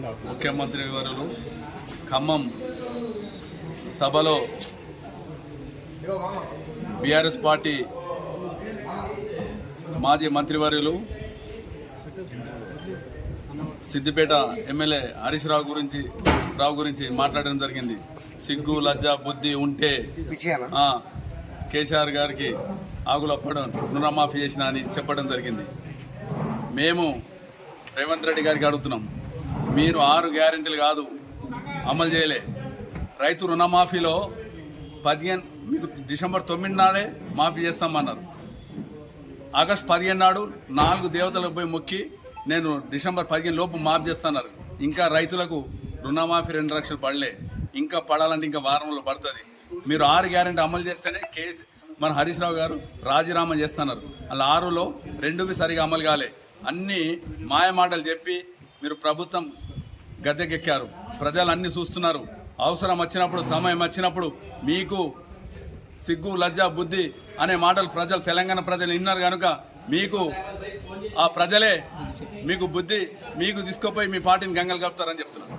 ముఖ్యమంత్రి వర్యులు ఖమ్మం సభలో బీఆర్ఎస్ పార్టీ మాజీ మంత్రివర్యులు సిద్దిపేట ఎమ్మెల్యే హరీష్ రావు గురించి మాట్లాడడం జరిగింది. సిగ్గు లజ్జ బుద్ధి ఉంటే కేసీఆర్ గారికి ఆగులప్పడం రుణమాఫీ చేసిన అని చెప్పడం జరిగింది. మేము రేవంత్ రెడ్డి గారికి అడుగుతున్నాం, మీరు 6 గ్యారెంటీలు కాదు అమలు చేయలే. రైతు రుణమాఫీలో 15 మీకు డిసెంబర్ 9 నాడే మాఫీ చేస్తామన్నారు. ఆగస్టు 15 నాడు 4 దేవతలకు పోయి మొక్కి నేను డిసెంబర్ 15 లోపు మాఫీ చేస్తున్నారు. ఇంకా రైతులకు రుణమాఫీ 2 లక్షలు పడలే. ఇంకా పడాలంటే ఇంకా వారంలో పడుతుంది. మీరు 6 గ్యారెంటీ అమలు చేస్తేనే మన హరీష్ రావు గారు రాజీనామా చేస్తున్నారు. అలా 6లో 2 సరిగా అమలు కాలే. అన్నీ మాయమాటలు చెప్పి మీరు ప్రభుత్వం గద్దెకెక్కారు. ప్రజలు అన్నీ చూస్తున్నారు. అవసరం వచ్చినప్పుడు సమయం వచ్చినప్పుడు మీకు సిగ్గు లజ్జ బుద్ధి అనే మాటలు ప్రజలు తెలంగాణ ప్రజలు విన్నారు కనుక మీకు ఆ ప్రజలే మీకు బుద్ధి మీకు తీసుకుపోయి మీ పార్టీని గంగలు కలుపుతారని చెప్తున్నారు.